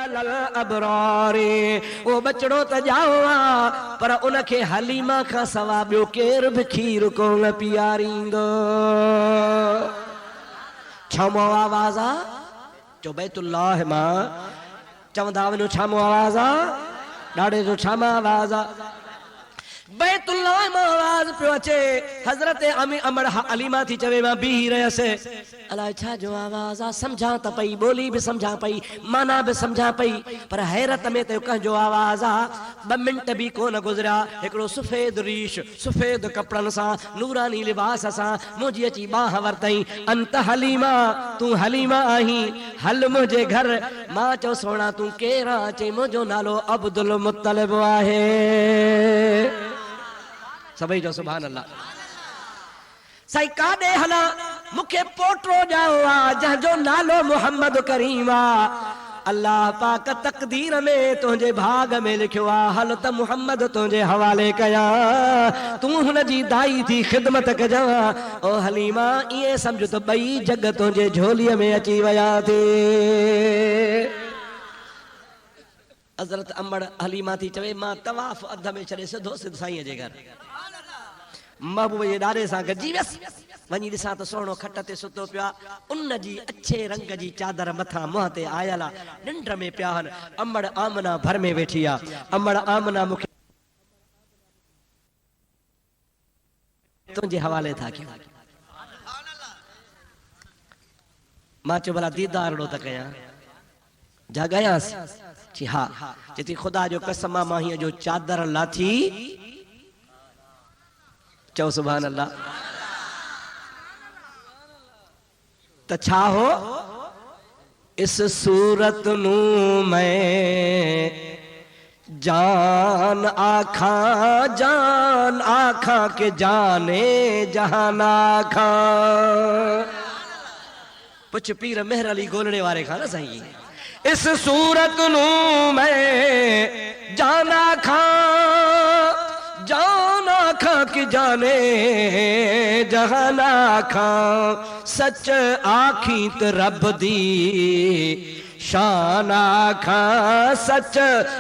अलल अबरारी। वो बचड़ो त जाओ पर उनखे हलीमा का सवा ॿियो केर बि खीर कोन पीआरींदो। छामो आवाज़ आ जो बैतुल्लाह मां चवंदा वञो छामो आवाज़ आ ॾाढे जो छामा आवाज़ आ। बैतुल्लाह मां आवाज़ पियो अचे। हज़रत अमर हलीमा थी चवे मां बीही रहियसि। अलाए छा जो आवाज़ आ सम्झां त पई ॿोली बि सम्झां पई माना बि सम्झां पई पर हैरत में त कंहिंजो आवाज़ आ। 2 मिंट बि कोन गुज़रिया हिकिड़ो सफ़ेद रीश सफ़ेद कपिड़नि सां नूरानी लिबास सां मुंहिंजी अची बाह वरतई। अंत हलीमा तूं हलीमा आहीं हल मुंहिंजे घर। मां चयो सोना तूं केरु आहे? चई मुंहिंजो नालो अब्दुल मुत्तलिब आहे। सभई जो सुभान अल्लाह। साईं काॾे हला मूंखे पोटो ॼाओ आहे जंहिंजो नालो मोहम्मद करीम आहे। अल्लाह पाक तकदीर में तुंहिंजे भाग में लिखियो आहे हल त मोहम्मद तुंहिंजे हवाले कयां तूं हुन जी दाई थी ख़िदमत कजां। ओ हलीमा ईअं सम्झ त ॿई जग तुंहिंजे झोलीअ में अची विया थी। हज़रत अमर हलीमा थी चवे मां तवाफ़ अध में छॾे सिधो सिध साईं जे घर महबूब जे ॾारे सां गॾिजी वियसि। वञी ॾिसां त सोनो खट ते सुतो पिया उन जी अच्छे रंग जी चादर मथां मुंहं ते आयल आहे निंड में पिया आहिनि। अमड़ आमना भर में वेठी आहे। अमड़ आमना मूंखे तुंहिंजे हवाले था कयूं। मां चयो भला दीदारो त कयां जॻायांसि। जी हा चेती ख़ुदा जो कसम मां हीअ जो चादर लाथी। चओ सुभान अल्लाह। त छा हो इस सूरत नू मैं जान आखा के जाने जहान आखा। पुछ पीर मेहर अली गोलड़े वारे खां न साईं। इस सूरत नू मैं जान आखा कि जाने जहान आखा। सच आखी त रब दी शान आखा। सच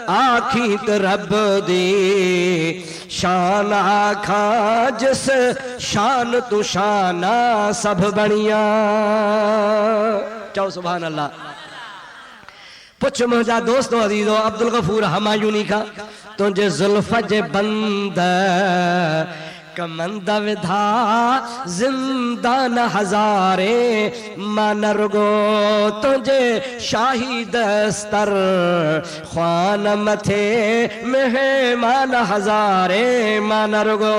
आखी त रब दी शान आखा। जिस शान तू शाना सब बणिया। चओ सुभान अल्लाह। पुछ मुंहिंजा दोस्तो अज़ीज़ो अब्दुल गफूर हमायूनी खां तुंहिंजे ज़ुल्फ़ जे बंद कमंद विधा ज़िंदान हज़ारे मन रुगो तुंहिंजे शाही दस्तर ख़्वान मथे मेहमान हज़ारे मन रुगो।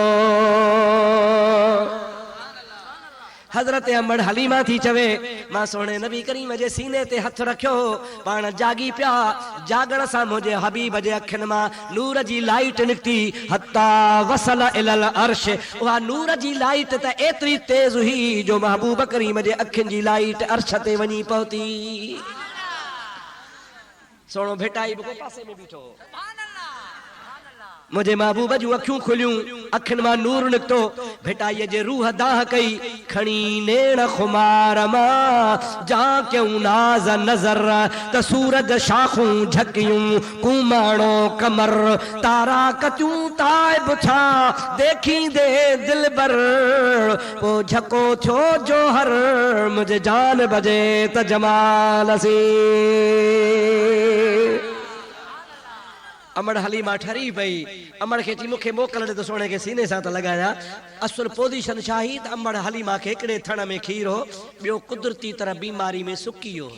हज़रत अमर हलीमा थी चवे मां सोने नबी करीम जे सीने ते हथ रखियो पाण जागी पिया। जागण सां मुंहिंजे हबीब जे अखियुनि मां नूर जी लाइट निकिती हत्ता वसल इलल अर्श। उहा नूर जी लाइट त एतिरी तेज़ हुई जो महबूब करीम जे अखियुनि जी लाइट अर्श ते वञी पहुती। सोनो भेटाई बि पासे में बीठो मुझे महबूब जूं अखियूं खुलियूं अखियुनि मां नूर निकितो। भेटाईअ जे रूह दाह कई खणी नेण खुमार मां जा क्यों नाज़ नज़र त सूरज शाखूं झकियूं कुमाणो कमर तारा कचूं ताइब छा देखी दे दिलबर। पो झको थियो जोहर मुझे जान बजे त जमाल सी। अमड़ हलीमा ठरी पई। अमड़ खे चई मूंखे मोकल ॾे त सोने खे सीने सां त लॻाया। असुल पोज़ीशन छा हुई त अमड़ हलीमा खे हिकिड़े थण में खीर हो ॿियो कुदरती तरह बीमारी में सुकी वियो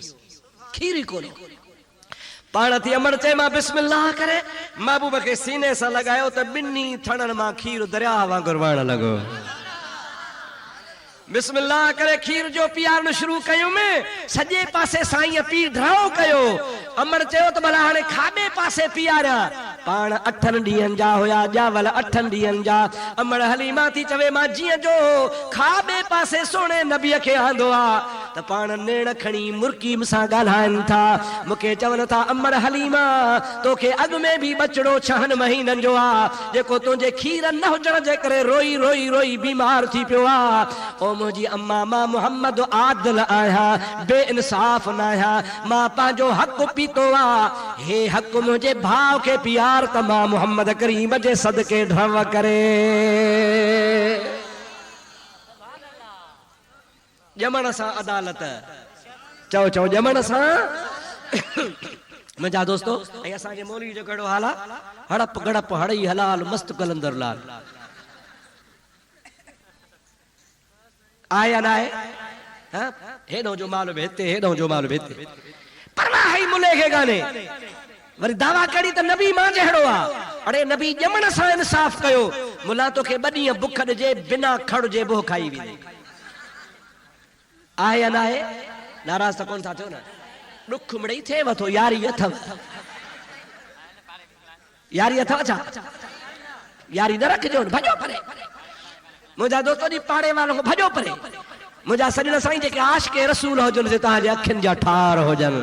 खीर ई कोन। पाण थी अमड़ चए मां बिस्मिल्लाह करे महबूब खे सीने सां लॻायो त ॿिन्ही थणनि मां खीर दरिया वांगुरु वहण लॻो। बिस्मिल्लाह करे खीर जो पीआरण शुरू कयूं में सॼे पासे साईं पी ड्राओ कयो। अमर चयो त भला हाणे खाॿे पासे पीआरिया। पाण 8 ॾींहंनि जा हुया ॼावल 8 ॾींहंनि जा। अमर हलीमा थी चवे मां जीअं जो खाॿे पासे सोणे नबीअ खे आंदो आहे त पाण नेण खणी मुर्की मूंसां ॻाल्हाइनि था मूंखे चवनि था अमर हलीमा तोखे अॻु में बि बचिड़ो 6 महीननि जो आहे जेको तुंहिंजे खीर न हुजण जे करे रोई रोई रोई बीमार थी पियो आहे ओ मुंहिंजी अम्मा मां मुहम्मद आदिल आहियां बेइंसाफ़ न आहियां मां पंहिंजो हक़ पीतो आहे हे हक़ मुंहिंजे भाउ खे प्यार त मां मुहम्मद करीम जे सदके ढव करे ॼमण सां अदालत चओ चओ ॼमण सां मुंहिंजा दोस्तो ऐं असांजे मौलवी जो कहिड़ो हाल आहे हड़प गड़प हड़ई हलाल मस्त कलंदर लाल आहे या न आहे हेॾो जो माल बि हिते हेॾो जो माल बि हिते परवाह ई मुले खे कान्हे वरी दावा करी त नबी मां जहिड़ो आहे अड़े नबी ॼमण सां इंसाफ़ कयो मुला तोखे ॿ ॾींहं बुख ॾिजे बिना खड़ जे बो खाई वेंदे आहे या न आहे नाराज़ त कोन था थियो न ॾुख मिड़ई थिएव थो यारी अथव छा यारी न रखिजो भॼो परे मुंहिंजा दोस्तो जी पाड़े वारो खां भॼो परे मुंहिंजा सॼण साईं जेके आशिक़े रसूल हुजनि से तव्हांजे अखियुनि जा ठार हुजनि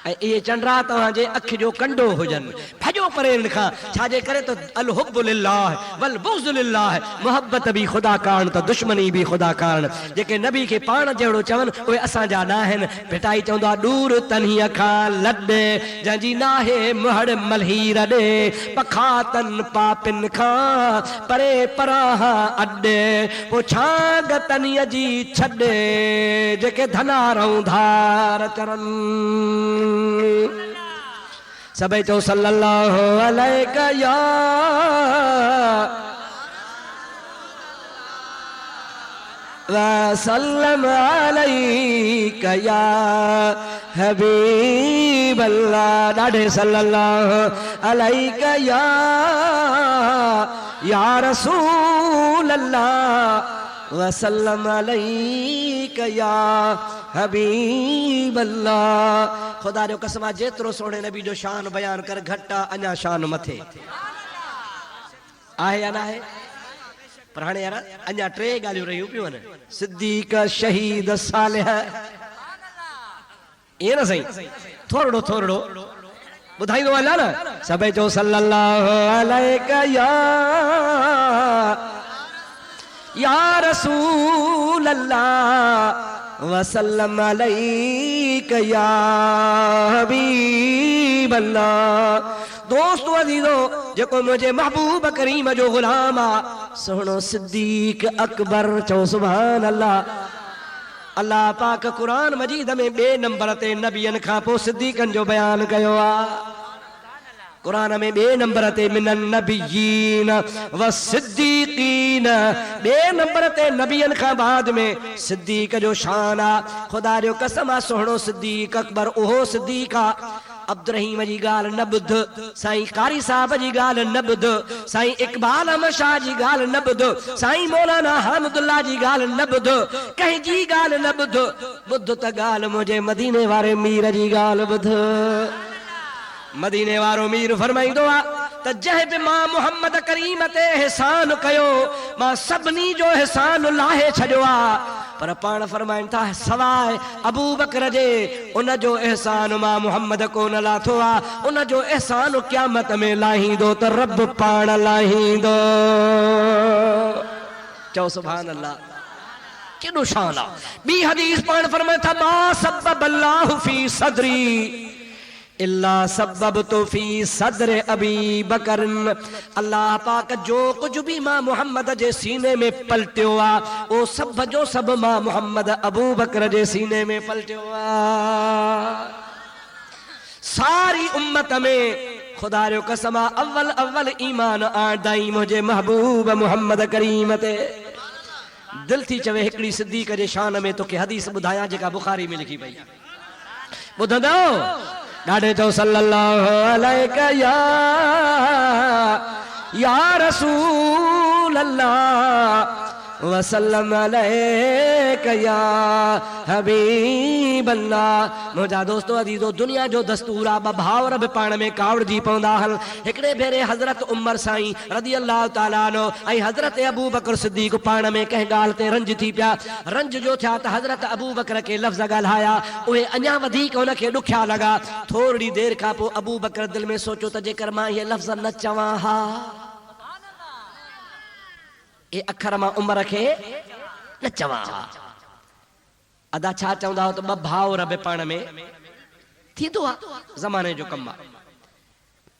ऐं इहे चंडरा तव्हांजे अखि जो कंडो हुजनि भॼो परे हिन खां छाजे करे त अल हुब्बु लिल्लाह वल बुग़्ज़ु लिल्लाह मोहब्बत बि ख़ुदा कारण त दुश्मनी बि ख़ुदा कारण जेके नबी खे पाण जहिड़ो चवनि उहे असांजा न आहिनि पिटाई चवंदो आहे दूर तन्हीअ खां लॾ जंहिंजी नाहे मुहड़ मल्हीर ॾे पखातनि पापिन खां परे परां अॾ पोइ छांग तन्हीअ जी छॾ जेके धनारऊं धार चरनि सभई चओ सल्लल्लाहु अलैका या वसल्लम अलैका या हबीब अल्लाह ॾाढे सल्लल्लाहु अलैका या रसूल अल्लाह वसल्लम अलैका या हबीब अल्लाह खुदा जो कसम आहे जेतिरो सोणे नबी जो शान बयान कर घटि आहे अञा शान मथे आहे या न आहे पर हाणे यार अञा 3 ॻाल्हियूं रहियूं पियूं आहिनि सिद्दीक़ शहीद सालिह ईअं न सही थोरो थोरो ॿुधाईंदो अलाह न सभई चओ सल्लल्लाहु अलैका या रसूल अल्लाह वसल्लम अलैका या हबीब अल्लाह दोस्तो अज़ीज़ो जेको मुझे महबूब करीम जो गुलाम आ सोहणो सिद्दीक अकबर चओ सुभान अल्लाह अल्लाह पाक कुरान मजीद में 2 नंबर ते नबियन खां पोइ सिद्दीकन जो बयान कयो आ कुरान में 2 नंबर ते मिनन नबियीन व सिद्दीकीन 2 नंबर ते नबियन खां बाद में सिद्दीक जो शान आ खुदा जो कसम आ सोहणो सिद्दीक अकबर ओहो सिद्दीक आ अब्दुर्रहीम जी गाल न बुध साईं कारी साहब जी गाल न बुध साईं इकबाल अहमद शाह जी गाल न बुध साईं मौलाना हमदुल्ला जी गाल न बुध कहीं जी गाल न बुध बुध त गाल मुझे मदीने वारे मीर जी गाल बुध मदीने वारो मीर फरमाईंदो आ त जंहिं बि मां मुहम्मद करीम ते एहसान कयो मां सभिनी जो एहसान लाहे छॾियो आ पर पाण फरमाइनि था सवाइ अबू बकर जे उन जो एहसान मां मुहम्मद कोन लाथो आ उन जो एहसान क़यामत में लाहींदो त रब पाण लाहींदो चओ सुभान अल्लाह केॾो शान आ ॿी हदीस पाण फरमाए था मा सबब अल्लाह फी सदरी इल्ला सबब तो फी सदर अबी बकर अल्लाह पाक जो कुछ भी मां मुहम्मद जे सीने में पलटियो आ ओ सब जो सब मां मुहम्मद अबू बकर जे सीने में पलटियो आ सारी उम्मत में खुदा जो कसम अव्वल अव्वल ईमान आदाई मुझे महबूब मुहम्मद करीम ते दिल थी चवे हिकड़ी सिद्दीक जे शान में तोखे हदीस ॿुधायां जेका बुखारी में लिखी पई ॿुधंदो ॾाढे चओ सल्लल्लाहु अलैका या रसूल अल्लाह वसल्लम अलैका या हबीब अल्लाह। मुंहिंजा दोस्तो अजीजो, दुनिया जो दस्तूर आहे, ॿ भाउर बि पाण में कावड़जी पवंदा हल। हिकिड़े भेरे हज़रत उमर साईं रज़ी अल्लाह ताला अन्हु ऐं हज़रत अबू बकर सिद्दीक़ पाण में कंहिं ॻाल्हि ते रंज थी पिया। रंज जो थिया त हज़रत अबू बकर के लफ़्ज़ ॻाल्हाया, उहे अञा वधीक उनखे ॾुखिया लॻा। थोरी देरि खां पोइ अबू बकर दिलि में सोचियो त जेकर मां इहे लफ़्ज़ न चवां हा, ये अखर मां उमर खे न चवां हा। अदा छा चवंदा हो त ॿ भाउर बि पाण में थींदो आहे, ज़माने जो कमु आहे।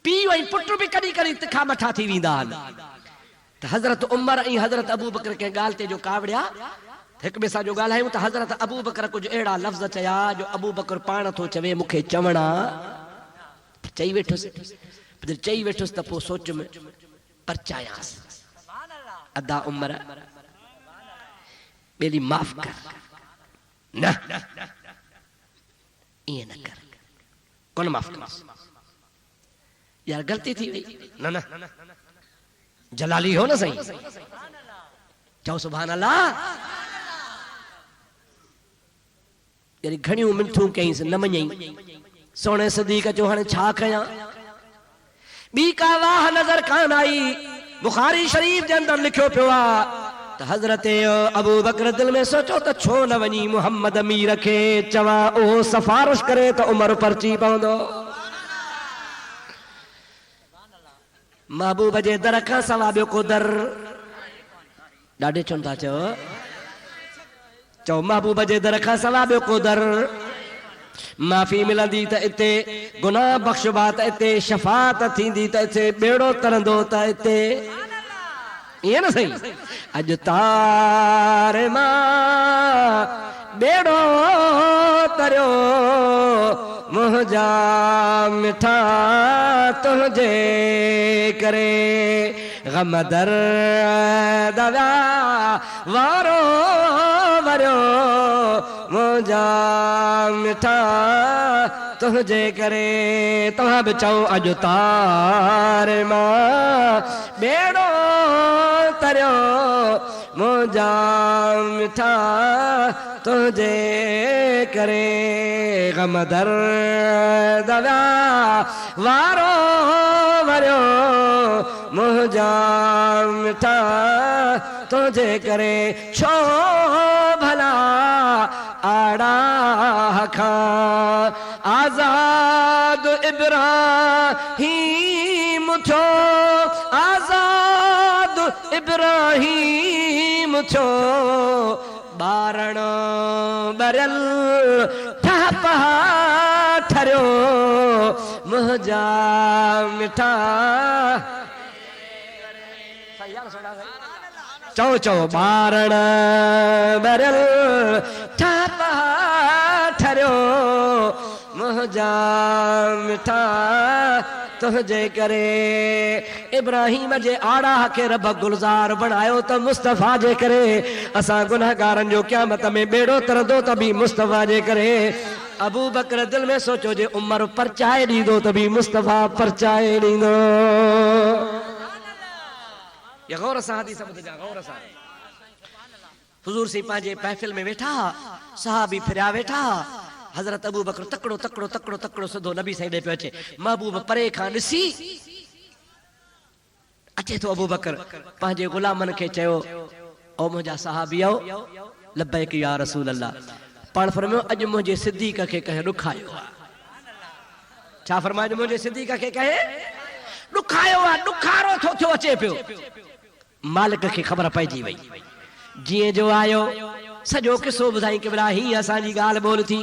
पीउ ऐं पुट बि कॾहिं कॾहिं तिखा मठा थी वेंदा आहिनि। त हज़रत उमर ऐं हज़रत अबू बकर कंहिं ॻाल्हि ते जो कावड़िया, हिक ॿिए सां जो ॻाल्हायूं त हज़रत अबू बकर कुझु अहिड़ा लफ़्ज़ चया जो अबू बकर पाण थो चवे मूंखे चवणा, चई वेठुसि। जॾहिं चई वेठुसि त पोइ सोच में परचायांसि, अदा उमर ॿेली माफ़ कर, न ईअं न कर, कोन माफ़ कर यार, ग़लती थी वई। न न जलाली हो न सही, चओ सुभान अल्लाह। यानी घणियूं मिंथूं कईंसि, न मञई। सोणे सिद्दीक़ चयो हाणे छा कयां, ॿी का वाह नज़र कान आई। बुखारी शरीफ़ जे अंदरि लिखियो पियो आहे त हज़रत अबू बकर दिल में सोचो त छो न वञी मुहम्मद अमीर खे चवां, उहो सिफारिश करे त उमर परची पवंदो। महबूब जे दर खां सवा ॿियो को दर, ॾाढे छो था चओ महबूब जे दर खां सवा ॿियो को दर। माफ़ी मिलंदी त हिते, गुनाह बख़्शबा त हिते, शफ़ाअत थींदी त हिते, बेड़ो तरंदो त हिते, ईअं न सही। अॼु तारे मां बेड़ो तरियो, मुंहिंजा मिठा तुंहिंजे करे, गम दर्द वारो वरियो, मुंहिंजा मिठा तुंहिंजे करे। तव्हां बि चओ अॼु तारे मां बेड़ो तरियो, मुंहिंजा मिठा तुंहिंजे करे, गम दर्द वारो वरियो, मुंहिंजा मिठा तुंहिंजे करे। छो भला आड़ा खां आज़ाद इब्राहीम थियो, आज़ाद इब्राहीम थियो, ॿारण बरियल ठहपा ठरियो, मुंहिंजा मिठा। चओ चओ ॿारण बरियल ठहपा ठरियो, मुंहिंजा मिठा तुंहिंजे करे। इब्राहीम जे आड़ा खे रब गुलज़ार बणायो त मुस्तफ़ा जे करे। असां गुनहगारनि जो क़यामत में बेड़ो तरंदो त बि मुस्तफ़ा जे करे। अबू बकर दिल में सोचो जे उमर परचाए ॾींदो त बि मुस्तफ़ा परचाए ॾींदो। ये गौर सां हदीस ॿुधजा, गौर सां। हुज़ूर सी पंहिंजे महफ़िल में वेठा, सहाबी फिरिया वेठा। हज़रत अबू बकर तकड़ो तकड़ो तकड़ो तकड़ो सिधो नबी साईं ॾे पियो अचे। महबूब परे खां ॾिसी अचे थो अबू बकर, पंहिंजे ग़ुलामनि खे चयो, ओ मुंहिंजा सहाबियो, लब्बैक या रसूल अल्लाह। पाण फरमायो अॼु मुंहिंजे सिद्दीक़ खे कंहिं ॾुखायो आहे। छा फरमायो? मुंहिंजे सिद्दीक़ खे कंहिं ॾुखायो आहे, ॾुखारो थो थियो अचे पियो। मालिक खे ख़बर पइजी वई। जीअं जो आयो सॼो किसो ॿुधाई कि भला हीअ असांजी ॻाल्हि ॿोल थी।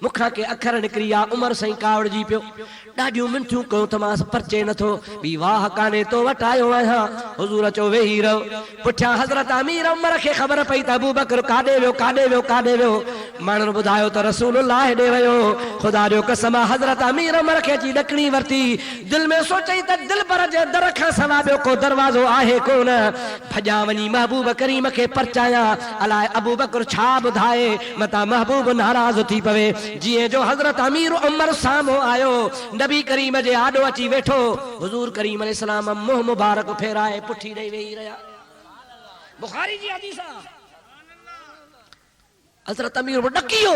मूंखां के अखर निकिरी विया, उमर साईं कावड़जी पियो। ॾाढियूं मिंथियूं कयूं त मां परचे नथो, ॿी वाह कान्हे, तो वटि आयो आहियां। हुज़ूर चयो वेही रहो। पुठियां हज़रत अमीर उमर खे ख़बर पई त अबू बकर काॾे वियो, काॾे वियो, काॾे वियो। माण्हुनि ॿुधायो त रसूलुल्लाह हेॾे वियो। ख़ुदा जो कसम, हज़रत अमीर उमर खे अची ॾकणी वरिती। दिलि में सोचई त दिलबर जे दर खां सवा ॿियो को दरवाज़ो आहे कोन। भॼां वञी महबूब करीम खे परचायां। अलाए अबू बकर छा ॿुधाए, मतां महबूब नाराज़ थी पवे। जीअं जो हज़रत अमीर उमर साम्हूं आयो, नबी करीम जे आॾो अची वेठो। हुज़ूर करीम अलैहिस्सलाम मुंहुं मुबारक फेराए पुठी ॾेई वेही रहिया। बुखारी जी हदीस आहे। हज़रत अमीर डकियो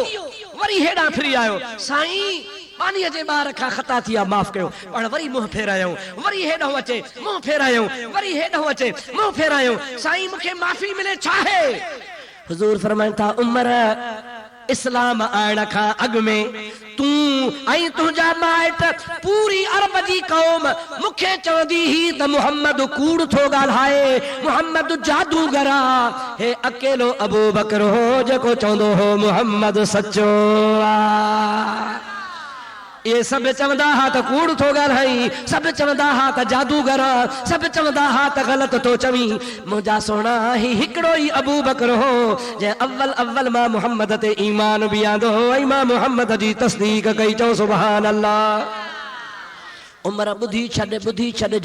वरी हेॾां फिरी आयो, साईं पानीअ जे ॿार खां ख़ता थी आहे, माफ़ कयो। पाण वरी मुंहुं फेरायूं, वरी हेॾां अचे मुंहुं फेरायूं, वरी हेॾां अचे मुंहुं फेरायूं, साईं मूंखे माफ़ी मिले छा आहे? हुज़ूर फरमाइनि था, उमर इस्लाम आइण खां अॻु में तूं ऐं तुंहिंजा माइट पूरी अरब जी क़ौम मूंखे चवंदी ही त मुहम्मद कूड़ थो ॻाल्हाए, मुहम्मद जादूगर आहे। हे अकेलो अबू बकर हो जेको चवंदो हो मुहम्मद सचो आहे। ये सब चवंदा हा त कूड़ थो ॻाल्हाई, सब चवंदा हा त जादूगर, सब चवंदा हा त ग़लति तो चवी। मुंहिंजा सोना ही हिकिड़ो ई अबू बकर हो जंहिं अव्वल मां मुहम्मद ते ईमान बि आंदो ऐं मां मुहम्मद जी तस्दीक कई। चओ सुभान अल्लाह। उमर बुधी छॾ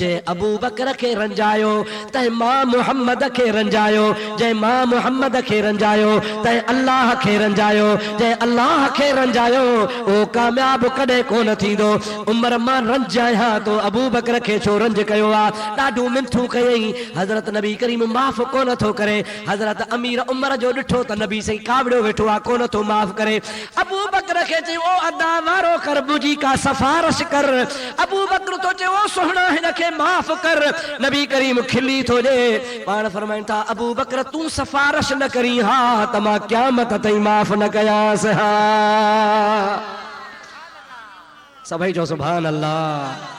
जे अबू बकर खे रंजायो तैं मां मुहम्मद खे रंजायो, जंहिं मां मुहम्मद खे रंजायो तैं अल्लाह खे रंजायो, जंहिं अल्लाह खे रंजायो ओ कामयाब कॾहिं कोन थींदो। उमर मां रंजायां तो अबू बकर खे छो रंज कयो आहे? ॾाढो मिंथू कयई। हज़रत नबी करीम माफ़ कोन थो करे। हज़रत अमीर उमर जो ॾिठो त नबी सही कावड़ियो वेठो आहे, कोन थो माफ़ करे। अबू बकर खे चयो ओ अदा वारो कर, मुंहिंजी का सिफारिश कर। अबू बकर तो चे ओ सोहना हिनखे माफ़ कर। नबी करीम खिली थो ॾे। पाण फरमाइनि था, अबू बकर तूं सिफारिश न करी हा त मां क़यामत ताईं माफ़ न कयांसि हा। सभई चओ सुभान अल्लाह।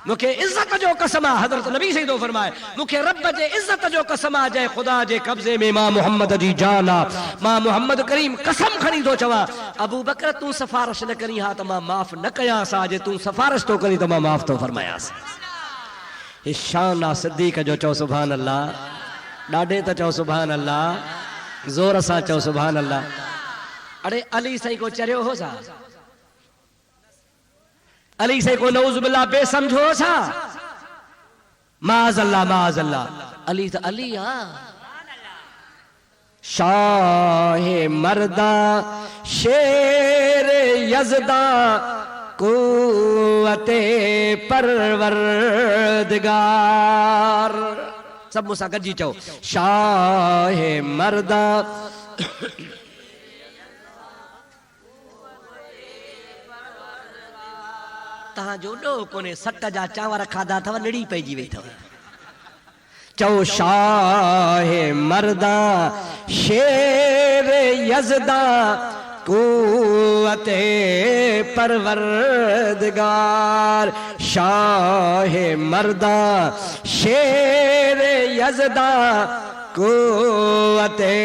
मूंखे इज्जत जो कसम आहे, हज़रत नबी सही थो फरमाए, मूंखे रब जे इज्जत जो कसम आहे जंहिं ख़ुदा जे कब्ज़े में मां मुहम्मद जी जान आहे। मां मुहम्मद करीम कसम खणी थो चवां, अबू बकर तूं सिफारिश न करी हा त मां माफ़ न कयांसि हा। जे तूं सिफारिश तो करी त मां माफ़ तो फरमायांसि। ही शान आहे सिद्दीक़ जो। चओ सुभान अल्लाह। ॾाढे त चओ सुभान अल्लाह, ज़ोर सां चओ सुभान अल्लाह। अरे अली साईं को चरियो हो छा? अली से को नऊज़ बिल्लाह बेसमझो छा? माज़अल्लाह माज़अल्लाह। अली त अली आ, शाह मर्दा शेर यज़दा कुव्वते परवरदिगार। सब मूंसां गॾिजी चओ, शाह मर्दा तव्हांजो ॾो कोन्हे, सट जा चांवर खाधा अथव, निड़ी पइजी वई अथव। चओ शाह मर्दा शेर यज़दा कुव्वते परवरदिगार। शाह मर्दा शेर यज़दा कुव्वते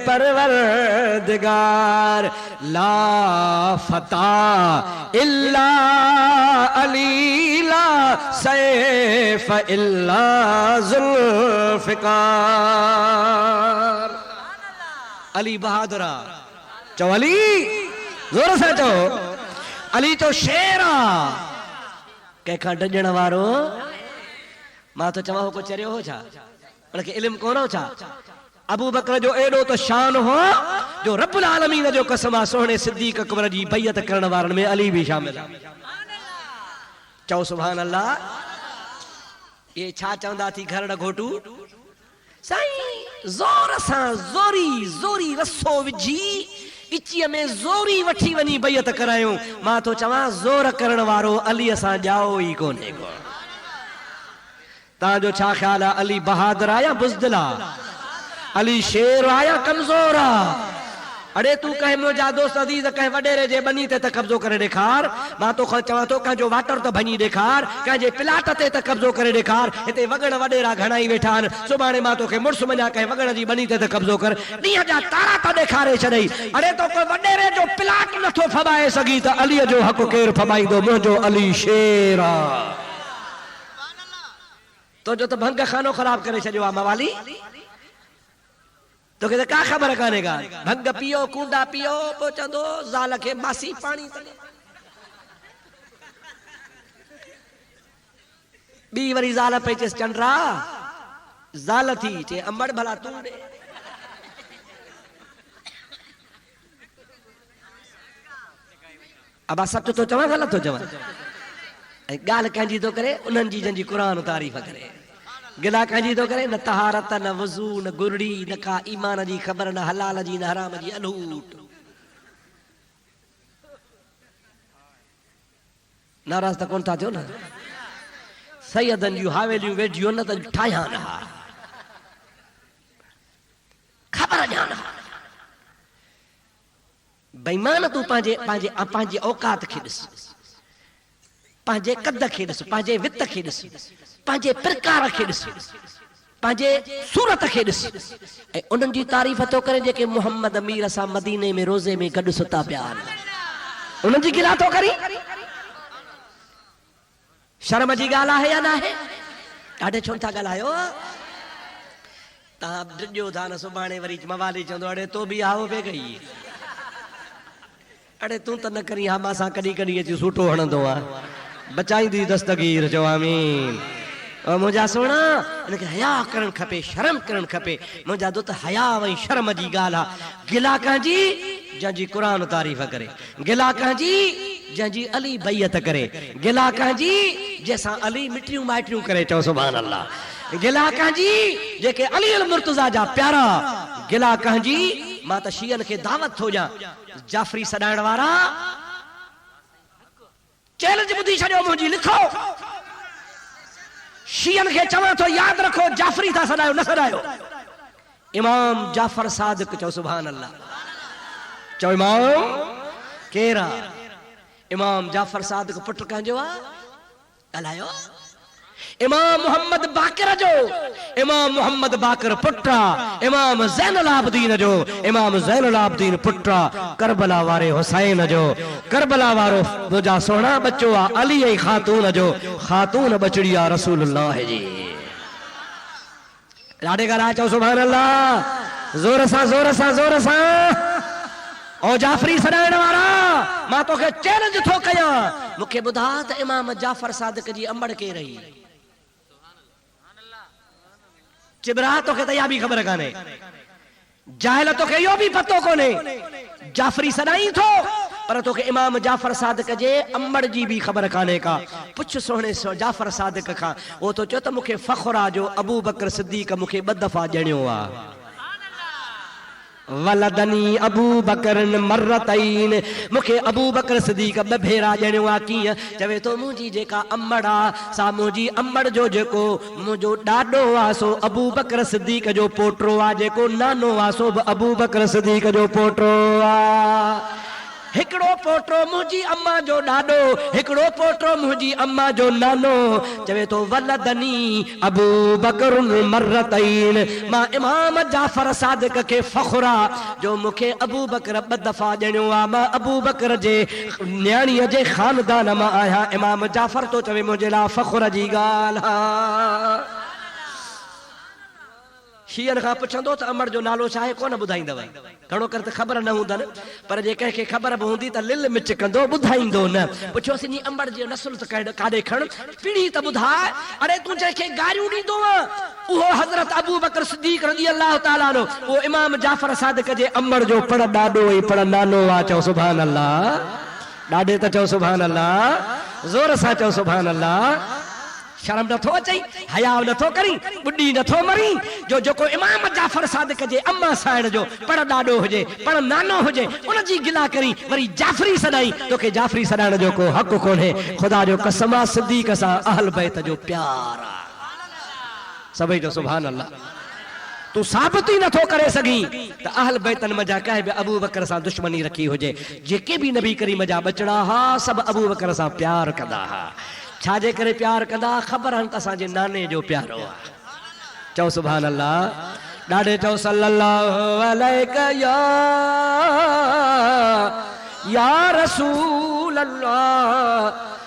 परवरदिगार। ला फता इल्ला अली, ला सैफ इल्ला जुल्फ़िकार। अली बहादुरा। चो अली, जोर से चो अली तो शेरा। कंहिंखां डजण वारो मां तो चवां को चरियो हो छा? उनखे इल्म कोन हो छा? अबू बकर जो एडो तो शान हो जो रब्बुल आलमीन जो कसम आहे, सोहणे सिद्दीक़ अकबर जी बैयत करण वारनि में अली भी शामिल आहे। चओ सुभान अल्लाह। ये छा चवंदा थी घर घोटू? साईं ज़ोर सां ज़ोरी रसो विझी इचीअ में ज़ोरी वठी वञी बैयत करायूं। मां तो चवां ज़ोर करण वारो अलीअ सां ॼाओ ई कोन्हे को। तव्हांजो छा ख़्याल आहे? अली बहादुर आहे या बुज़दिल आहे? अली शेर आहे या कमज़ोर आहे? अड़े तू कहे मुंहिंजा दोस्त अज़ीज़ कहे वॾेरे जे बनी ते त कब्ज़ो करे ॾेखार। मां तो चवां थो कंहिंजो वाटर त भञी ॾेखार, कंहिंजे प्लाट ते त कब्ज़ो करे ॾेखार। हिते वॻण वॾेरा घणा ई वेठा आहिनि। सुभाणे मां तोखे मुड़ुसु मञा कंहिं वॻण जी बनी ते त कब्ज़ो कर। ॾींहं जा तारा त ॾेखारे छॾई। अड़े तो कोई वॾेरे जो प्लाट नथो फबाए सघी त अलीअ जो हक़ केरु फबाईंदो? मुंहिंजो अली शेर आहे। तो जो तो भंग खानो खराब करे छॾियो आहे मवाली। तोखे त का ख़बर कान्हे का। भंग पियो, कूंडा पियो, पोइ चवंदो ज़ाल खे मासी पाणी तले। ॿी वरी ज़ाल पई चएसि चंड्रा ज़ाल थी चए अंबड़ भला तूं ॾे। अबा सच तो चवां ग़लति तो चवां? ऐं ॻाल्हि कंहिंजी तो करे उन्हनि जी जंहिंजी क़ुरान तारीफ़ करे। गिला कंहिंजी थो करे, न तहारत न वज़ू न गुरड़ी न का ईमान जी ख़बर न हलाल जी न हराम जी अलूट। नाराज़ त कोन था थियो न? सैयदनि जूं हावेलियूं वेठियूं न त ठाहियां न हा, ख़बर ॾियां न हा। बेईमान तूं पंहिंजे औकात खे ॾिस, पंहिंजे कद खे ॾिस, पंहिंजे वित खे ॾिस, पंहिंजे प्रकार खे ॾिस, पंहिंजे सूरत खे ॾिस ऐं उन्हनि जी तारीफ़ थो करे जेके मोहम्मद अमीर सां मदीने में रोज़े में गॾु सुता पिया आहिनि। उन्हनि जी गिला थो करी। शर्म जी ॻाल्हि आहे या न आहे? ॾाढे छो था ॻाल्हायो? तव्हां ॾिजो था न, सुभाणे वरी मवाली चवंदो अड़े तो बि आओ पे गई, अड़े तूं त न करी हा, मां सां कॾहिं कॾहिं अची सूटो हणंदो आहे, बचाईंदी दस्तगीर चओ आमीन। मुंहिंजा सोना, हिनखे हया करणु खपे, शर्म करणु खपे। मुंहिंजा दोस्त हया ऐं शर्म जी ॻाल्हि आहे। गिला कंहिंजी जंहिंजी क़ुरान तारीफ़ करे, गिला कंहिंजी जंहिंजी अली बैयत करे, गिला कंहिंजी जंहिंसां अली मिटियूं माइटियूं करे, चओ सुभान अल्लाह। गिला कंहिंजी जेके अली अल मुर्तज़ा जा प्यारा, गिला कंहिंजी मां त शीयन खे दावत थो ॾियां, जाफ़री सॾाइण वारा चैलेंज ॿुधी छॾियो मुंहिंजी, लिखो शीयन खे चवां थो यादि रखो, जाफ़री था सॾायो, न सॾायो। इमाम जाफ़र सादिक, चओ सुभान अल्लाह। चओ इमाम केरु आहे? इमाम जाफ़र सादिक पुटु कंहिंजो आहे? ॻाल्हायो। इमाम मोहम्मद बाक़िर जो, इमाम मोहम्मद बाक़िर पुटु आहे इमाम ज़ैनुल आबिदीन जो, इमाम ज़ैनुल आबिदीन पुटु आहे करबला वारे हुसैन जो। करबला वारो मुंहिंजा सोना बच्चो आहे अली ऐं ख़ातून जो, ख़ातून बचड़ी आहे रसूलुल्लाह जी। ॾाढे ॻाल्हाए, चओ सुभान अल्लाह। ज़ोर सां ज़ोर सां ज़ोर सां। ओ जाफ़री सॾाइण वारा, मां तोखे चैलेंज थो कयां, मूंखे ॿुधा त इमाम जाफ़र सादिक जी अमड़ के रही। चिबरा तोखे त इहा बि ख़बर कान्हे, जाहिल तोखे इहो बि पतो कोन्हे। जाफ़री सॾाई थो पर तोखे इमाम जाफ़र सादिक जे अमड़ जी बि ख़बर कान्हे का। पुछ सोहणे जाफ़र सादिक खां, उहो तो चओ त मूंखे फ़ख़्रु आहे जो अबू बकर सिद्दीक़ मूंखे 2 दफ़ा ॼणियो आहे। वलदनी अबू बकर मर्रतैन, मूंखे अबू बकर सिद्दीक़ 2 भेरा ॼणियो आहे। कीअं? चवे तो मुंहिंजी जेका अमड़ आहे सा मुंहिंजी अमड़ जो जेको मुंहिंजो ॾाॾो आहे सो अबू बकर सिद्दीक़ जो पोटो आहे, जेको नानो आहे सो बि अबू बकर सिद्दीक़ जो पोटो आहे। हिकिड़ो पोटो मुंहिंजी अम्मा जो ॾाॾो, हिकिड़ो पोटो मुंहिंजी अम्मा जो नानो। चवे तो वलदनी अबू बकर मर्रतैन, मां इमाम जाफ़र सादिक खे फ़ख़्रु आहे जो मूंखे अबू बकर 2 दफ़ा ॼणियो आहे। मां अबू बकर जे न्याणीअ जे ख़ानदान मां आहियां। इमाम जाफ़र तो चवे मुंहिंजे लाइ फ़ख़्र जी ॻाल्हि आहे। शीयन खां पुछंदो त अमड़ जो नालो छा आहे, कोन ॿुधाईंदव। घणो कर त ख़बर न हूंदनि, पर जे कंहिंखे ख़बर बि हूंदी त लिल मिच कंदो, ॿुधाईंदो न। पुछोसि नी अमड़ जो नसुल त काॾे खण, पीढ़ी त ॿुधाए। अड़े तूं जंहिंखे गारियूं ॾींदो उहो हज़रत अबू बकर सिद्दीक़ रज़ी अल्लाह ताला अन्हु, उहो इमाम जाफ़र सादिक जे अमड़ जो पड़ ॾाॾो ऐं पड़ नानो आहे। चओ सुभान अल्लाह। ॾाढे त चओ सुभान अल्लाह, ज़ोर सां चओ सुभान अल्लाह। शर्म नथो अचई, हया नथो करी, बुढ़ी नथो मरी जो जेको इमाम जाफ़र सादिक जे अम्मा साइण जो पड़ ॾाॾो हुजे, पड़ नानो हुजे, उन जी गिला करी वरी जाफ़री सॾाई। तोखे जाफ़री सॾाइण जो को हक़ कोन्हे। ख़ुदा जो कसम आहे, सिद्दीक़ सां अहल बैत जो प्यार आहे। सभई जो सुभान अल्लाह। तू साबित ही नथो करे सघी त अहल बैतन मजा कंहिं बि अबू बकर सां दुश्मनी रखी हुजे। जेके बि नबी करीम जा बचड़ा हा सभु अबू बकर सां प्यार कंदा हा। छाजे करे प्यार कंदा? ख़बर हन त असांजे नाने जो प्यारो आहे। चओ सुभान अल्लाह। ॾाढे चओ सल्लल्लाहु अलैहि या रसूल अल्लाह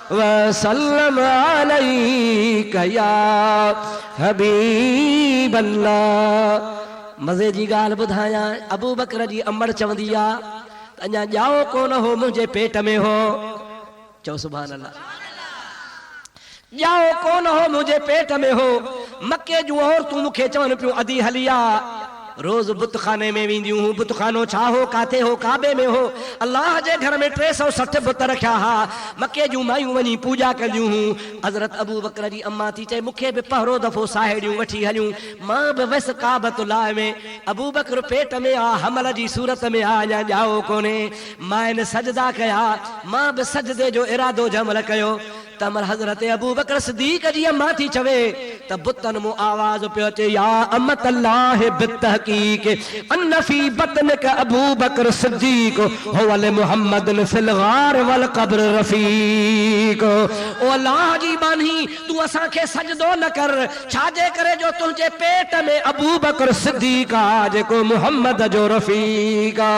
व सल्लम अलैका या हबीब अल्लाह। मज़े जी ॻाल्हि ॿुधायां, अबू बकर जी अमड़ चवंदी आहे त अञा ॼाओ कोन हो मुंहिंजे पेट में हो। चओ सुभान अल्लाह। ॼाओ कोन हो मुंहिंजे पेट में हो। मके जूं औरतूं मूंखे चवनि पियूं अदी हलिया रोज़ बुतखाने में वेंदियूं हुयूं। बुतखानो छा हो, काथे हो? काबे में हो। अल्लाह जे घर में 360 बुत रखिया हा। मके जूं मायूं वञी पूजा कंदियूं हुयूं। हज़रत अबू बकर जी अम्मा थी चए मूंखे बि पहिरों दफ़ो साहेड़ियूं वठी हलियूं, मां बि वयसि काबतुल्लाह में। अबू बकर पेट में आ, हमल जी सूरत में आ, अञा ॼाओ कोन्हे। मां इन सजदा कया, मां बि सजदे जो इरादो जमल कयो। तमर हज़रत अबू बकर सिद्दीक़ जी अम्मा थी चवे त बुतन मो आवाज़ पियो अचे, या अमत अल्लाह बितहक़ीक़ अन फी बतनक अबू बकर सिद्दीक़ हुवल मुहम्मदन फिल गार वल क़ब्र रफ़ीक़। ओ अल्लाह जी बानी तू असां खे सजदो न कर, छाजे करे जो तुंहिंजे पेट में अबू बकर सिद्दीक़ आ जेको मुहम्मद जो रफ़ीक़ आ।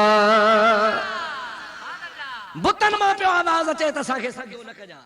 बुतन मां पियो आवाज़ अचे त असां खे सजदो न कजा।